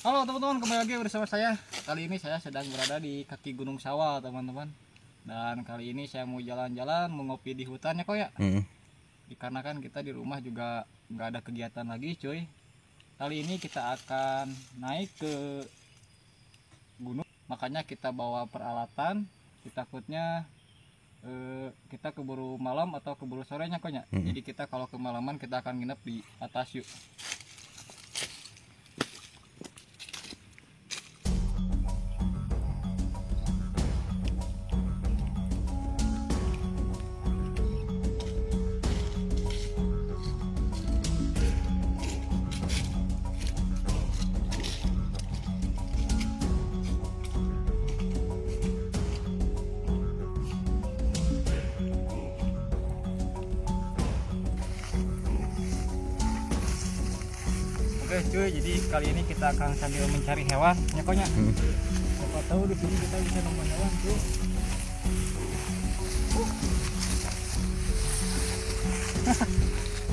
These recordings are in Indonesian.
Halo teman-teman, kembali lagi bersama saya. Kali ini saya sedang berada di kaki Gunung Sawah teman-teman. Dan kali ini saya mau jalan-jalan, mau ngopi di hutannya kok ya. Dikarenakan kita di rumah juga nggak ada kegiatan lagi cuy. Kali ini kita akan naik ke gunung. Makanya kita bawa peralatan. Takutnya kita keburu malam atau keburu sorenya kok ya. Jadi kita kalau kemalaman kita akan nginep di atas yuk. Oke cuy, jadi kali ini kita akan sambil mencari hewan, nyakonya. Siapa tahu di sini kita bisa nemu hewan tuh.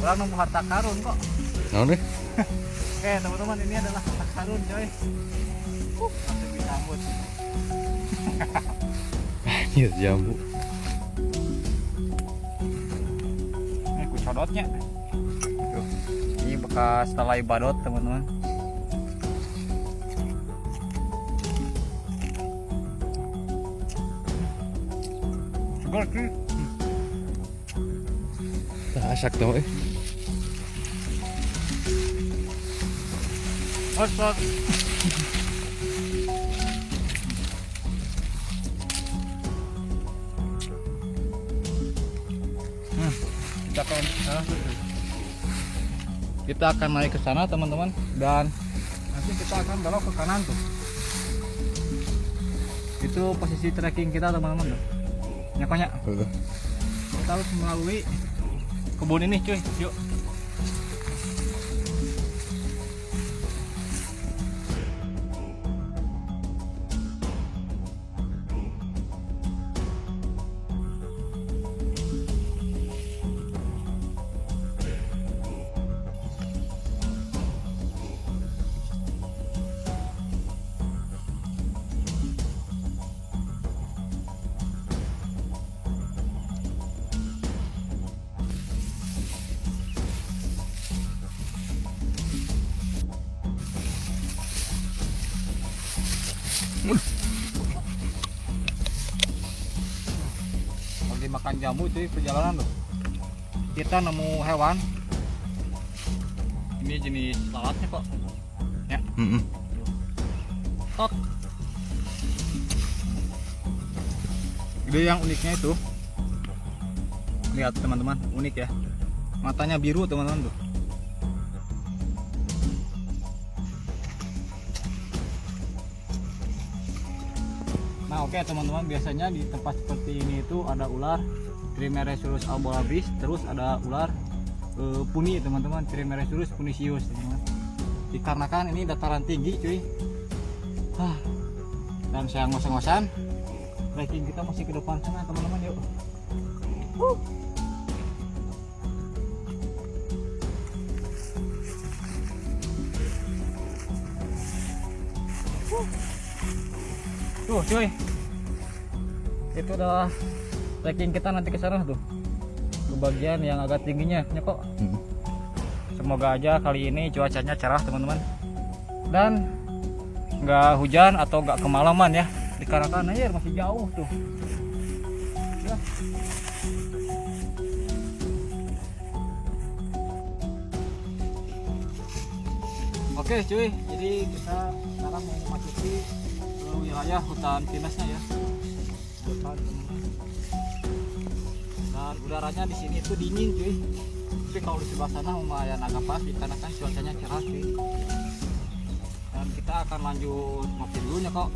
Orang nemu harta karun kok. Nah deh. Oke teman-teman, ini adalah harta karun coy. Langsung disambut. Iya jambu. Ini kucodotnya. Ini bekas talai badot teman-teman. Segar cuy. Asak tuh Otot. Kita akan naik ke sana teman-teman, dan nanti kita akan belok ke kanan tuh. Itu posisi trekking kita teman-teman tuh. Nyakonya. Kita harus melalui kebun ini cuy. Yuk. Lagi makan jamu cuy perjalanan tuh. Kita nemu hewan. Ini jenis lalatnya kok. Ya. Tot. Jadi yang uniknya itu, lihat teman-teman, unik ya. Matanya biru teman-teman tuh. Nah oke teman-teman, biasanya di tempat seperti ini itu ada ular Trimeresurus albolabris, terus ada ular puni teman-teman, Trimeresurus punisius teman-teman. Dikarenakan ini dataran tinggi cuy. Dan saya ngos-ngosan, trekking kita masih ke depan sana teman-teman, yuk. Tuh cuy, itu adalah trekking kita nanti ke sana tuh, ke bagian yang agak tingginya ya kok. Semoga aja kali ini cuacanya cerah teman-teman, dan nggak hujan atau nggak kemalaman ya, dikarenakan air masih jauh tuh ya. Oke cuy, jadi kita sekarang mau memasuki wilayah hutan pinasnya ya. Dan udaranya di sini tuh dingin cuy. Tapi kalau di sebelah sana lumayan agak pas karena kan cuacanya cerah cuy. Dan kita akan lanjut ngopi dulu ya kok.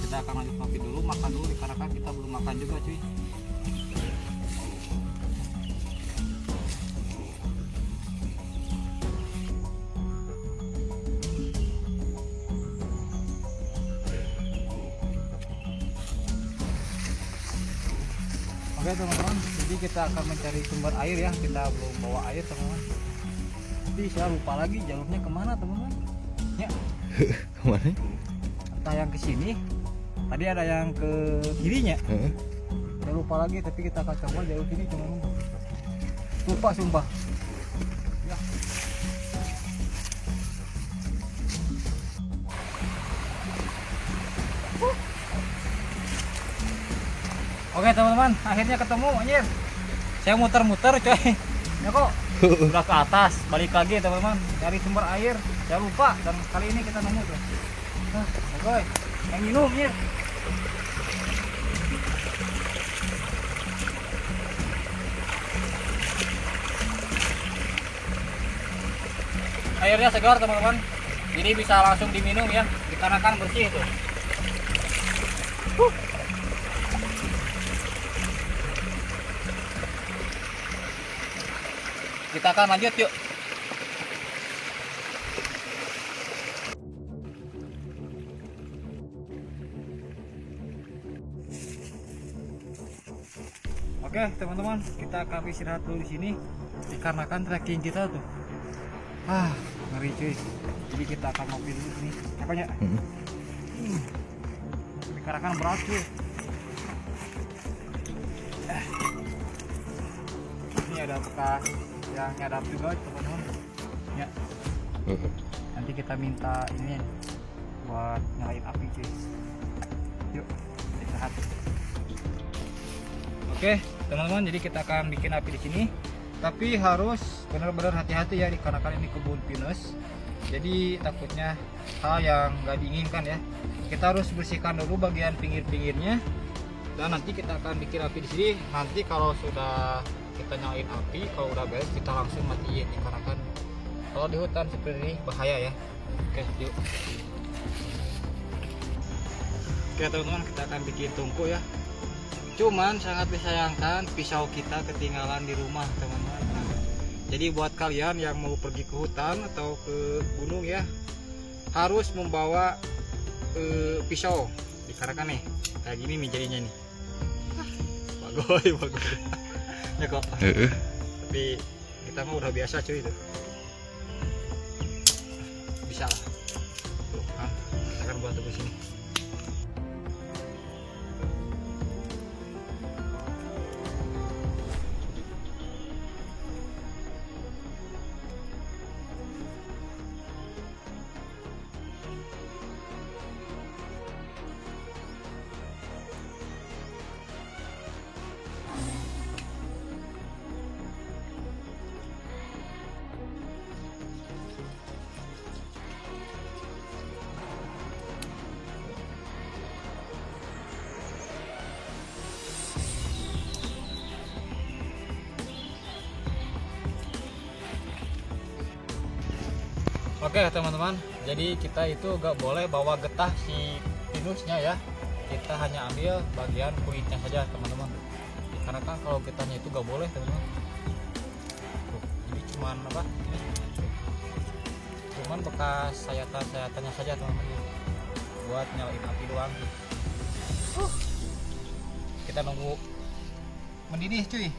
Kita akan lanjut ngopi dulu, makan dulu karena kan kita belum makan juga cuy. Oke teman-teman, jadi kita akan mencari sumber air ya. Kita belum bawa air teman-teman. Tapi saya lupa lagi jalurnya kemana teman-teman ya. Kemana? Entah yang ke sini, tadi ada yang ke kirinya. Saya lupa lagi, tapi kita akan coba jauh sini cuma lupa sumpah. Ya. Oke teman-teman, akhirnya ketemu anjir. Saya muter-muter coy. Ya kok udah ke atas, balik lagi teman-teman, cari sumber air. Saya lupa dan kali ini kita nemu tuh. Oke, yang minum ya. Airnya segar teman-teman, jadi bisa langsung diminum ya, dikarenakan bersih tuh. Kita akan lanjut yuk. Oke teman-teman, kita akan istirahat dulu di sini dikarenakan trekking kita tuh ngeri cuy. Jadi kita akan ngopi dulu nih apanya. Dikarenakan berat cuy. Ini ada bekas yang nyadap juga teman-teman ya. Nanti kita minta ini buat nyalain api cuy. Yuk istirahat. Oke teman-teman, jadi kita akan bikin api di sini, tapi harus benar-benar hati-hati ya, dikarenakan ini kebun pinus. Jadi takutnya hal yang nggak diinginkan ya. Kita harus bersihkan dulu bagian pinggir-pinggirnya, dan nanti kita akan bikin api di sini. Nanti kalau sudah kita nyalain api, kalau udah beres kita langsung matiin, dikarenakan kalau di hutan seperti ini bahaya ya. Oke yuk. Oke teman-teman, kita akan bikin tungku ya. Cuman sangat disayangkan pisau kita ketinggalan di rumah teman-teman. Jadi buat kalian yang mau pergi ke hutan atau ke gunung ya, harus membawa pisau, dikarenakan nih kayak gini nih jadinya nih. Bagus ya kok. Tapi kita mah udah biasa cuy itu. Bisa lah. Tuh kan, kita akan buat tunggu sini. Oke teman-teman, jadi kita itu gak boleh bawa getah si pinusnya ya. Kita hanya ambil bagian kulitnya saja teman-teman. Karena kan kalau getahnya itu gak boleh teman-teman. Jadi cuman apa? Cuman bekas sayatan-sayatannya saja teman-teman. Buat nyalain api doang. Kita nunggu mendidih cuy.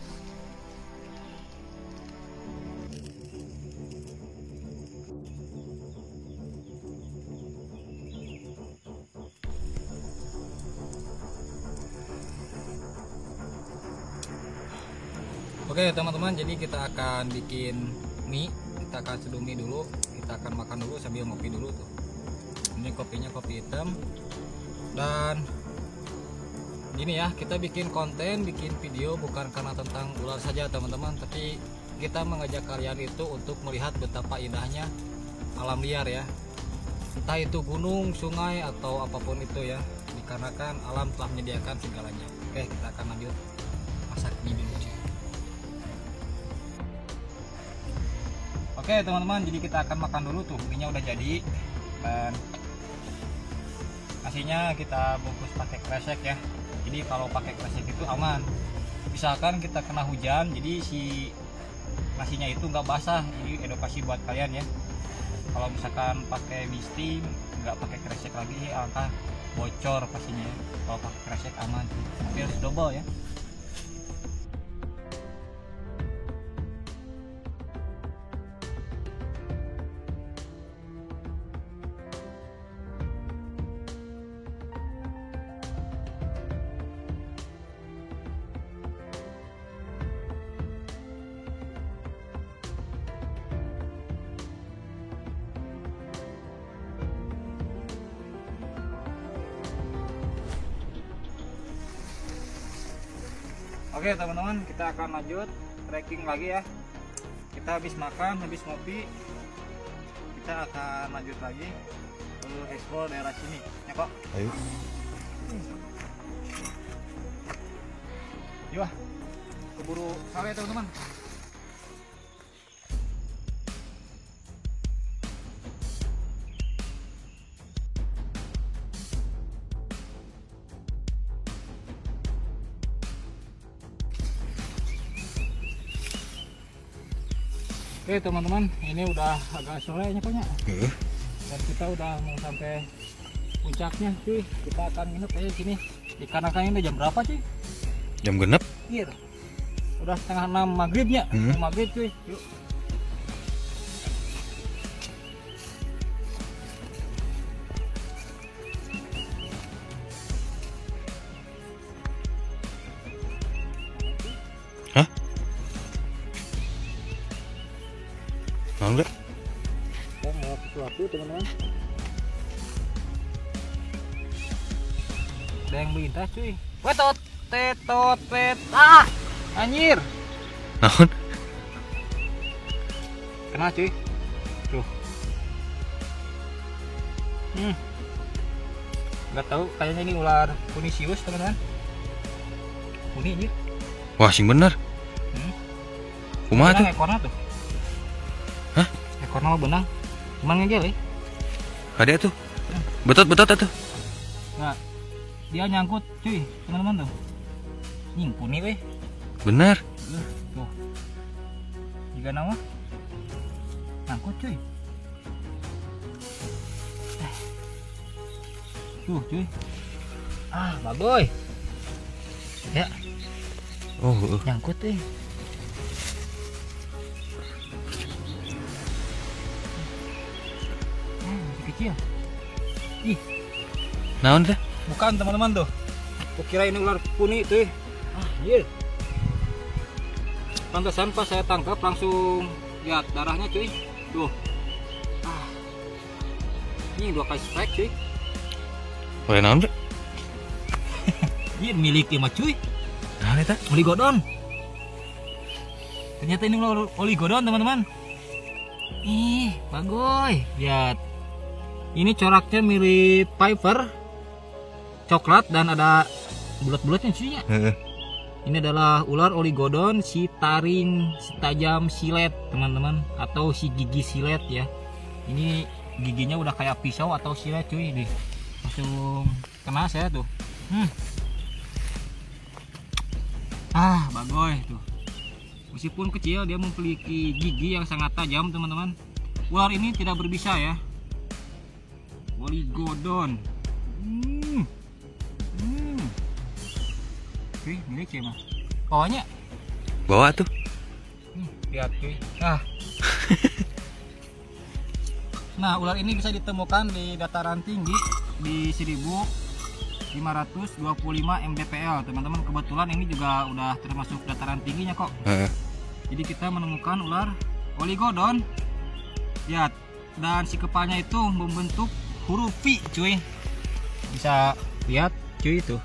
Oke teman-teman, jadi kita akan bikin mie. Kita akan seduh mie dulu, kita akan makan dulu sambil ngopi dulu tuh. Ini kopinya kopi hitam. Dan gini ya, kita bikin konten, bikin video bukan karena tentang ular saja teman-teman, tapi kita mengajak kalian itu untuk melihat betapa indahnya alam liar ya. Entah itu gunung, sungai atau apapun itu ya, dikarenakan alam telah menyediakan segalanya. Oke, kita akan lanjut masak mie dulu. Oke teman-teman, jadi kita akan makan dulu tuh, mie-nya udah jadi. Dan nasinya kita bungkus pakai kresek ya. Jadi kalau pakai kresek itu aman. Misalkan kita kena hujan, jadi si nasinya itu nggak basah. Jadi edukasi buat kalian ya. Kalau misalkan pakai mie steam, nggak pakai kresek lagi, alangkah bocor pastinya ya. Kalau pakai kresek aman, tapi harus double ya. Oke teman-teman, kita akan lanjut trekking lagi ya. Kita habis makan, habis ngopi, kita akan lanjut lagi lalu explore daerah sini ya kok. Ayo. Yuk, keburu sore teman-teman. Oke teman-teman, ini udah agak sore nya koknya. Dan kita udah mau sampai puncaknya cuy. Kita akan nginep aja sini. Dikarenakan ini jam berapa cuy? Jam genep. Iya. Udah setengah 6 maghribnya. Maghrib cuy. Yuk. Hah? Enggak. Kita mau sesuatu teman-teman. Ada yang melintas cuy. Wetot, tetot, pet. Ah, anjir. Naon? Kena cuy. Tuh. Nggak tahu, kayaknya ini ular punisius teman-teman. Puni anjir. Wah, sing bener. Kumaha tuh? Ekornya tuh. Hah? Ekornya mah benang. Cuman ngegel ya. Ada tuh. Betot atuh. Nah, dia nyangkut cuy, teman-teman tuh. Nying puni weh. Bener. Tuh. Jika nama nyangkut cuy. Tuh cuy. Ah, bagoy. Ya, Oh, nyangkut deh. Masih kecil. Ih, naon teh? bukan teman-teman tuh. Kukira ini ular puni tuh. Ah, iya. Pantesan pas saya tangkap langsung lihat darahnya cuy. Tuh. Ah. Ini 2 kali strike cuy. Boleh naon teh? Ini miliknya mah cuy. Naon eta? Oligodon. Ternyata ini ular oligodon teman-teman. Ih, bagoy. Lihat. Ini coraknya mirip Piper. Coklat dan ada bulat-bulatnya cuy ya. Ini adalah ular oligodon si taring si tajam silet teman-teman, atau si gigi silet ya. Ini giginya udah kayak pisau atau silet cuy. Nih langsung kena saya tuh. Ah, bagoy tuh. Meskipun kecil dia memiliki gigi yang sangat tajam teman-teman. Ular ini tidak berbisa ya. Oligodon. Cuy, milik cuy mah. Bawanya. Bawa tuh. Lihat cuy. Ah. Nah, ular ini bisa ditemukan di dataran tinggi di 1525 mdpl, teman-teman. Kebetulan ini juga udah termasuk dataran tingginya kok. Jadi kita menemukan ular oligodon. Lihat, dan si kepalanya itu membentuk huruf V, cuy. Bisa lihat cuy itu.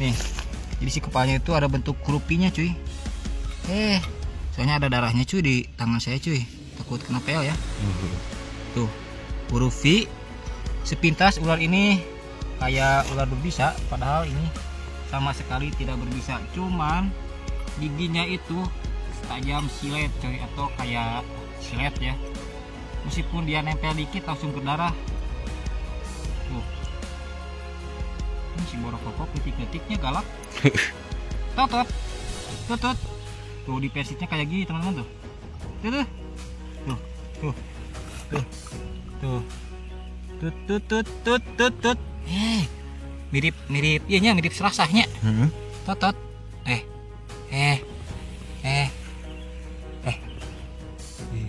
Nih. Jadi si kepalanya itu ada bentuk huruf V-nya cuy. Soalnya ada darahnya cuy di tangan saya cuy. Takut kena pel ya. Tuh, huruf V. Sepintas ular ini kayak ular berbisa, padahal ini sama sekali tidak berbisa. Cuman giginya itu tajam silet coy, atau kayak silet ya. Meskipun dia nempel dikit langsung berdarah. Tuh. Ini si borokokok ketik-ketiknya galak. Totot. Tuh di persisnya kayak gini teman-teman tuh. Tuh. Mirip iya nya, mirip serasahnya. Totot.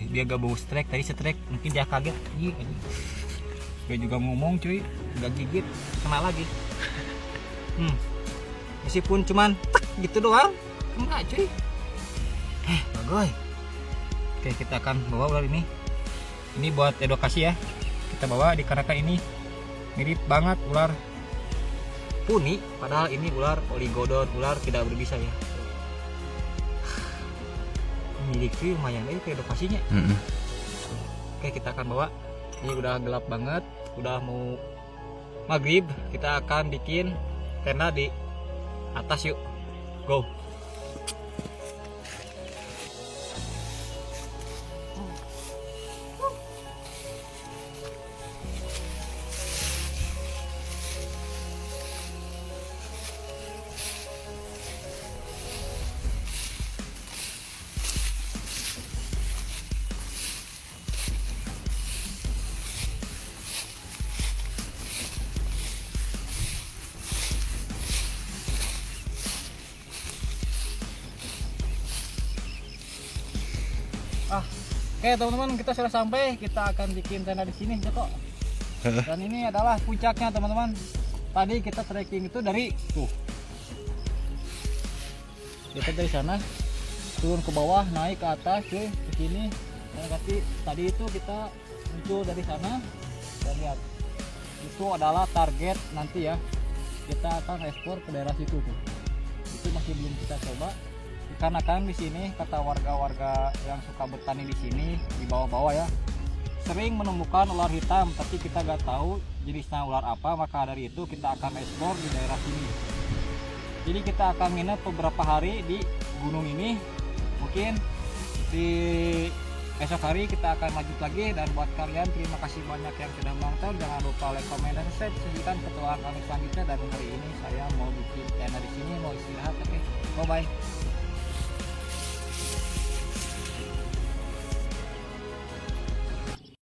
Dia gak bau strike, tadi strike mungkin dia kaget. Dia juga ngomong cuy, udah gigit, kena lagi. Meskipun cuman tek gitu doang, kena cuy. Bagoy. Oke, kita akan bawa ular ini. Ini buat edukasi ya. Kita bawa dikarenakan ini mirip banget ular puni, padahal ini ular oligodon, ular tidak berbisa ya. milik sih lumayan ke edukasinya. Oke, kita akan bawa. Ini udah gelap banget, udah mau maghrib. Kita akan bikin tenda di atas, yuk. Go. Oke teman-teman, kita sudah sampai. Kita akan bikin tenda di sini, Joko. Dan ini adalah puncaknya teman-teman. Tadi kita trekking itu dari tuh. Kita dari sana turun ke bawah, naik ke atas, ke sini. Dan tadi itu kita muncul dari sana. Dan lihat, itu adalah target nanti ya. Kita akan ekspor ke daerah situ tuh. Itu masih belum kita coba. Karena kan di sini kata warga-warga yang suka bertani di sini di bawah-bawah ya, sering menemukan ular hitam, tapi kita nggak tahu jenisnya ular apa. Maka dari itu kita akan ekspor di daerah sini. Jadi kita akan nginep beberapa hari di gunung ini. Mungkin di esok hari kita akan lanjut lagi. Dan buat kalian, terima kasih banyak yang sudah menonton. Jangan lupa like, comment, dan subscribe. Saksikan petualangan kami selanjutnya. Dan hari ini saya mau bikin tenda di sini, mau istirahat. Oke, bye bye.